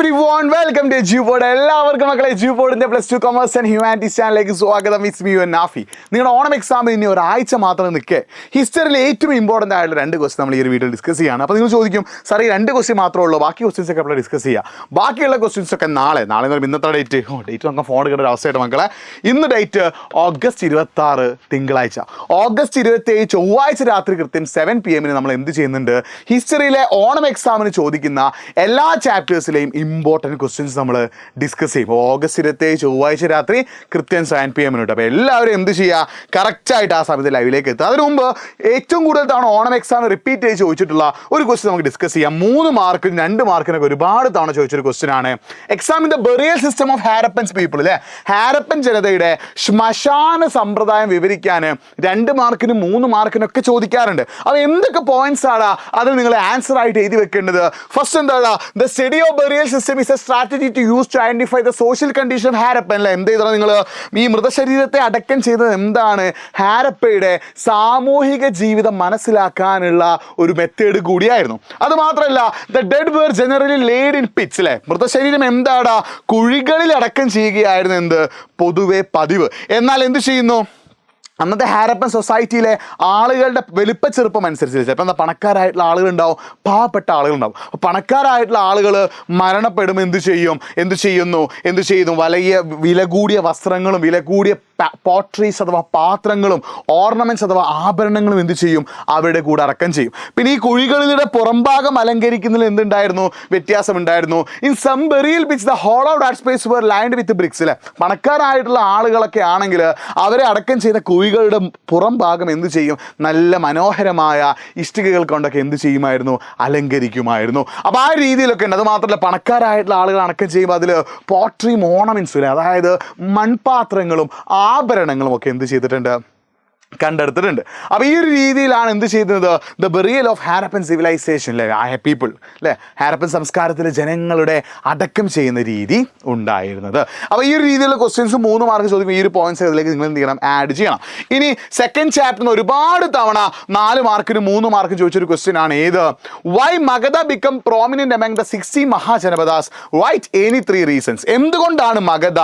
everyone, welcome to Jupod. എല്ലാവർക്കും മക്കളെ ജൂപോഡിന്റെ +2 commerce and humanities ചാനലിലേക്ക് സ്വാഗതം. It's me Nafi. നിങ്ങളുടെ ഓണം എക്സാമിന് ഇനി ഒരാഴ്ച മാത്രം നിൽക്കേ. ഹിസ്റ്ററിയിൽ ഏറ്റവും ഇമ്പോർട്ടൻ്റ് ആയിട്ടുള്ള 2 ക്വസ്റ്റ്യൻ നമ്മൾ ഈ ഒരു വീഡിയോയിൽ ഡിസ്കസ് ചെയ്യാണ്. അപ്പോൾ നിങ്ങൾ ചോദിക്കും, സാർ ഈ 2 ക്വസ്റ്റ്യൻ മാത്രമേ ഉള്ളൂ, ബാക്കി ക്വസ്റ്റ്യൻസ് ഒക്കെ നമ്മൾ ഡിസ്കസ് ചെയ്യുക. ബാക്കിയുള്ള ക്വസ്റ്റ്യൻസ് ഒക്കെ നാളെ എന്ന് പറയുമ്പോൾ ഇന്നത്തെ ഡേറ്റ് നമുക്ക് ഫോൺ എടുക്കേണ്ട ഒരു അവസ്ഥയായിട്ട് മക്കളെ. ഇന്ന് ഡേറ്റ് ഓഗസ്റ്റ് 26 തിങ്കളാഴ്ച. ഓഗസ്റ്റ് 27 ചൊവ്വാഴ്ച രാത്രി കൃത്യം 7 PM നമ്മൾ എന്ത് ചെയ്യുന്നുണ്ട്? ഹിസ്റ്ററിയിലെ ഓണം എക്സാമിന് ചോദിക്കുന്ന എല്ലാ ചാപ്റ്റേഴ്സിലെയും ഇമ്പോർട്ടൻറ്റ് ക്വസ്റ്റ്യൻസ് നമ്മൾ ഡിസ്കസ് ചെയ്യും. ഓഗസ്റ്റ് 27 ചൊവ്വാഴ്ച രാത്രി കൃത്യം 7 PM. അപ്പോൾ എല്ലാവരും എന്ത് ചെയ്യുക? കറക്റ്റായിട്ട് ആ സമയത്ത് ലൈവിലേക്ക് എത്തുക. അതിനു മുമ്പ് ഏറ്റവും കൂടുതൽ തവണ ഓണം എക്സാം റിപ്പീറ്റ് ചെയ്ത് ചോദിച്ചിട്ടുള്ള ഒരു ക്വസ്റ്റ്യൻ നമുക്ക് ഡിസ്കസ് ചെയ്യാം. 3 മാർക്കിനും 2 മാർക്കിനൊക്കെ ഒരുപാട് തവണ ചോദിച്ചൊരു ക്വസ്റ്റ്യൻ ആണ്. എക്സാമിൻ്റെ burial system of Harappans people, അല്ലേ? ഹാരപ്പൻ ജനതയുടെ ശ്മശാന സമ്പ്രദായം വിവരിക്കാൻ 2 മാർക്കിനും 3 മാർക്കിനൊക്കെ ചോദിക്കാറുണ്ട്. അപ്പോൾ എന്തൊക്കെ പോയിന്റ്സ് ആണ് അതിൽ നിങ്ങൾ ആൻസർ ആയിട്ട് എഴുതി വെക്കേണ്ടത്? ഫസ്റ്റ് എന്താണ്? The study of burial system is a strategy to use to identify the social condition of Harappan. അല്ലേ? എന്ത് ചെയ്തോ നിങ്ങൾ? ഈ മൃതശരീരത്തെ അടക്കം ചെയ്തത് എന്താണ്? ഹാരപ്പയുടെ സാമൂഹിക ജീവിതം മനസ്സിലാക്കാനുള്ള ഒരു മെത്തേഡ് കൂടിയായിരുന്നു. അത് മാത്രമല്ല, the dead were generally laid in pits. അല്ലേ? മൃതശരീരം എന്താടാ? കുഴികളിൽ അടക്കം ചെയ്യുകയായിരുന്നു എന്ത് പൊതുവെ പതിവ്. എന്നാൽ എന്ത് ചെയ്യുന്നു? അന്നത്തെ ഹാരപ്പൻ സൊസൈറ്റിയിലെ ആളുകളുടെ വലിപ്പ ചെറുപ്പം അനുസരിച്ച് ചിലപ്പോൾ എന്താ പണക്കാരായിട്ടുള്ള ആളുകളുണ്ടാവും, പാവപ്പെട്ട ആളുകളുണ്ടാവും. അപ്പോൾ പണക്കാരായിട്ടുള്ള ആളുകൾ മരണപ്പെടും. എന്ത് ചെയ്യുന്നു? വലിയ വില കൂടിയ വസ്ത്രങ്ങളും വില കൂടിയ പോട്രീസ് അഥവാ പാത്രങ്ങളും ഓർണമെൻറ്റ്സ് അഥവാ ആഭരണങ്ങളും എന്ത് ചെയ്യും? അവരുടെ കൂടെ അടക്കം ചെയ്യും. പിന്നെ ഈ കുഴികളിലൂടെ പുറംഭാഗം അലങ്കരിക്കുന്നതിൽ എന്തുണ്ടായിരുന്നു? വ്യത്യാസമുണ്ടായിരുന്നു. In some burial pits the hollow that space were lined with bricks. അല്ലേ? പണക്കാരായിട്ടുള്ള ആളുകളൊക്കെ ആണെങ്കിൽ അവരെ അടക്കം ചെയ്ത കുഴികളുടെ പുറം ഭാഗം എന്ത് ചെയ്യും? നല്ല മനോഹരമായ ഇഷ്ടികകൾ കൊണ്ടൊക്കെ എന്ത് ചെയ്യുമായിരുന്നു? അലങ്കരിക്കുമായിരുന്നു. അപ്പോൾ ആ രീതിയിലൊക്കെ ഉണ്ട്. അത് മാത്രമല്ല, പണക്കാരായിട്ടുള്ള ആളുകൾ അടക്കം ചെയ്യുമ്പോൾ അതിൽ പോട്രിയും ഓർണമെൻറ്റ്സും, അല്ലേ? അതായത് മൺപാത്രങ്ങളും ആഭരണങ്ങളും ഒക്കെ എന്ത് ചെയ്തിട്ടുണ്ട്? കണ്ടെടുത്തിട്ടുണ്ട്. അപ്പോൾ ഈ ഒരു രീതിയിലാണ് എന്ത് ചെയ്യുന്നത്? The burial of Harappan civilisation, അല്ലേ? പീപ്പിൾ, അല്ലേ? ഹാരപ്പൻ സംസ്കാരത്തിലെ ജനങ്ങളുടെ അടക്കം ചെയ്യുന്ന രീതി ഉണ്ടായിരുന്നത്. അപ്പോൾ ഈ ഒരു രീതിയിലുള്ള ക്വസ്റ്റ്യൻസ് 3 മാർക്ക് ചോദിക്കുമ്പോൾ ഈ ഒരു പോയിന്റ്സ് അതിലേക്ക് നിങ്ങൾ എന്ത് ചെയ്യണം? ആഡ് ചെയ്യണം. ഇനി സെക്കൻഡ് ചാപ്റ്ററിന് ഒരുപാട് തവണ 4 മാർക്കിനും 3 മാർക്കും ചോദിച്ചൊരു ക്വസ്റ്റ്യൻ ആണ്. ഏത്? Why Magadha become prominent among the 60 Mahajanapadas? Right any 3 reasons. എന്തുകൊണ്ടാണ് മഗധ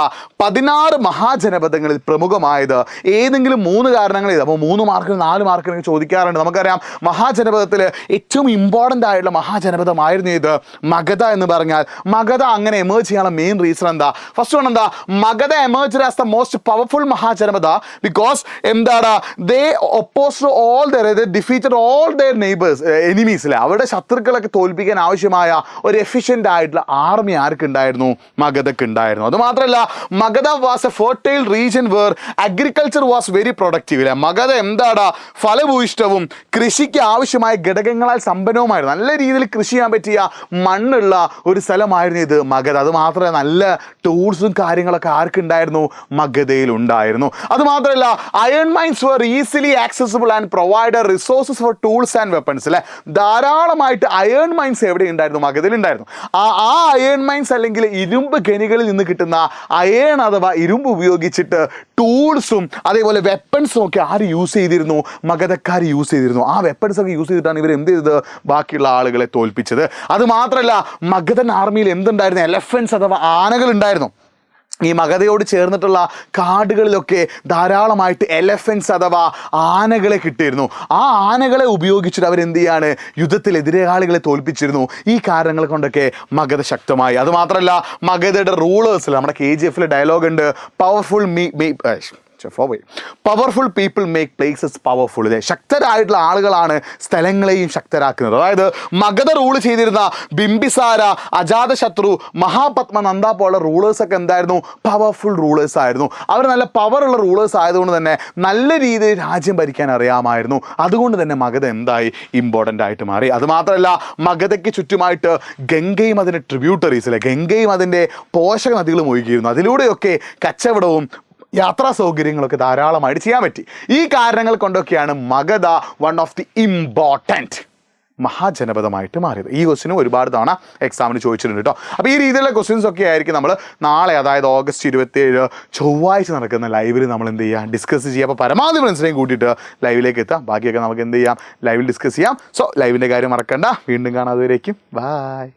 16 മഹാജനപദങ്ങളിൽ പ്രമുഖമായത്? ഏതെങ്കിലും 3 കാരണങ്ങൾ. അപ്പോൾ 3 മാർക്കിന് 4 മാർക്കിനൊക്കെ ചോദിക്കാറുണ്ട്. നമുക്കറിയാം മഹാജനപദത്തിൽ ഏറ്റവും ഇമ്പോർട്ടൻ്റ് ആയിട്ടുള്ള മഹാജനപദമായിരുന്നു ഇത് മഗധ എന്ന് പറഞ്ഞാൽ. മഗധ അങ്ങനെ എമേർജ് ചെയ്യാനുള്ള മെയിൻ റീസൺ എന്താ? ഫസ്റ്റ് വൺ എന്താ? Magadha emerged as the most powerful Mahajanapada because എന്താണ്? They opposed all the defeated all their neighbours എനിമീസിലെ അവരുടെ ശത്രുക്കളൊക്കെ തോൽപ്പിക്കാൻ ആവശ്യമായ ഒരു എഫിഷ്യൻ്റ് ആയിട്ടുള്ള ആർമി ആർക്കുണ്ടായിരുന്നു? മഗധക്ക് ഉണ്ടായിരുന്നു. അതുമാത്രമല്ല, Magadha was a fertile region where agriculture was very productive. Magadha എന്താടാ? ഫലഭൂയിഷ്ടവും കൃഷിക്ക് ആവശ്യമായ ഘടകങ്ങളാൽ സമ്പന്നവുമായിരുന്നു. നല്ല രീതിയിൽ കൃഷി ചെയ്യാൻ പറ്റിയ മണ്ണുള്ള ഒരു സ്ഥലമായിരുന്നു ഇത് മഗധ. അത് മാത്രമല്ല, നല്ല ടൂൾസും കാര്യങ്ങളൊക്കെ ആർക്കുണ്ടായിരുന്നു? മഗധയിൽ ഉണ്ടായിരുന്നു. അതുമാത്രമല്ല, iron mines were easily accessible and provide resources for tools and weapons. അല്ലെ? ധാരാളമായിട്ട് അയൺ മൈൻസ് എവിടെ ഉണ്ടായിരുന്നു? മഗധയിൽ ഉണ്ടായിരുന്നു. ആ അയൺ മൈൻസ് അല്ലെങ്കിൽ ഇരുമ്പ് ഖനികളിൽ നിന്ന് കിട്ടുന്ന അയൺ അഥവാ ഇരുമ്പ് ഉപയോഗിച്ചിട്ട് ടൂൾസും അതേപോലെ വെപ്പൺസും ഒക്കെ ആര് യൂസ് ചെയ്തിരുന്നു? മഗധക്കാർ യൂസ് ചെയ്തിരുന്നു. ആ വെപ്പൺസ് ഒക്കെ യൂസ് ചെയ്തിട്ടാണ് ഇവർ എന്ത് ചെയ്തത്? ബാക്കിയുള്ള ആളുകളെ തോൽപ്പിച്ചത്. അത് മാത്രമല്ല, മഗധൻ ആർമിയിൽ എന്തുണ്ടായിരുന്നു? എലഫൻസ് അഥവാ ആനകൾ ഉണ്ടായിരുന്നു. ഈ മഗധയോട് ചേർന്നിട്ടുള്ള കാടുകളിലൊക്കെ ധാരാളമായിട്ട് എലഫൻസ് അഥവാ ആനകളെ കിട്ടിയിരുന്നു. ആ ആനകളെ ഉപയോഗിച്ചിട്ട് അവരെന്ത് ചെയ്യാണ്? യുദ്ധത്തിൽ എതിരാളികളെ തോൽപ്പിച്ചിരുന്നു. ഈ കാരണങ്ങൾ കൊണ്ടൊക്കെ മഗധ ശക്തമായി. അതുമാത്രമല്ല, മഗധയുടെ റൂളേഴ്സിൽ നമ്മുടെ KGF ഡയലോഗ് ഉണ്ട്, powerful people make places powerful. അല്ലേ? ശക്തരായിട്ടുള്ള ആളുകളാണ് സ്ഥലങ്ങളെയും ശക്തരാക്കുന്നത്. അതായത് മഗധ റൂൾ ചെയ്തിരുന്ന ബിംബിസാര, അജാതശത്രു, മഹാപത്മനന്ദ പോലുള്ള റൂളേഴ്സൊക്കെ എന്തായിരുന്നു? പവർഫുൾ റൂളേഴ്സ് ആയിരുന്നു. അവർ നല്ല പവറുള്ള റൂളേഴ്സ് ആയതുകൊണ്ട് തന്നെ നല്ല രീതിയിൽ രാജ്യം ഭരിക്കാൻ അറിയാമായിരുന്നു. അതുകൊണ്ട് തന്നെ മഗധ എന്തായി? ഇമ്പോർട്ടൻ്റ് ആയിട്ട് മാറി. അതുമാത്രമല്ല, മഗധയ്ക്ക് ചുറ്റുമായിട്ട് ഗംഗയും അതിൻ്റെ ട്രിബ്യൂട്ടറീസ്, അല്ലെ? ഗംഗയും അതിൻ്റെ പോഷക നദികളും ഒഴുകിയിരുന്നു. അതിലൂടെയൊക്കെ കച്ചവടവും യാത്രാ സൗകര്യങ്ങളൊക്കെ ധാരാളമായിട്ട് ചെയ്യാൻ പറ്റി. ഈ കാരണങ്ങൾ കൊണ്ടൊക്കെയാണ് Magadha one of the important മഹാജനപദമായിട്ട് മാറിയത്. ഈ ക്വസ്റ്റിനും ഒരുപാട് തവണ എക്സാമിന് ചോദിച്ചിട്ടുണ്ട് കേട്ടോ. അപ്പോൾ ഈ രീതിയിലുള്ള ക്വസ്റ്റ്യൻസ് ഒക്കെ ആയിരിക്കും നമ്മൾ നാളെ, അതായത് ഓഗസ്റ്റ് 27 ചൊവ്വാഴ്ച നടക്കുന്ന ലൈവിൽ നമ്മൾ എന്ത് ചെയ്യാം? ഡിസ്കസ് ചെയ്യാം. അപ്പോൾ പരമാവധി ഫ്രണ്ട്സിനെയും കൂട്ടിയിട്ട് ലൈവിലേക്ക് എത്താം. ബാക്കിയൊക്കെ നമുക്ക് എന്ത് ചെയ്യാം? ലൈവിൽ ഡിസ്കസ് ചെയ്യാം. സോ ലൈവിൻ്റെ കാര്യം മറക്കണ്ട. വീണ്ടും കാണാതെ വരേക്കും. ബൈ.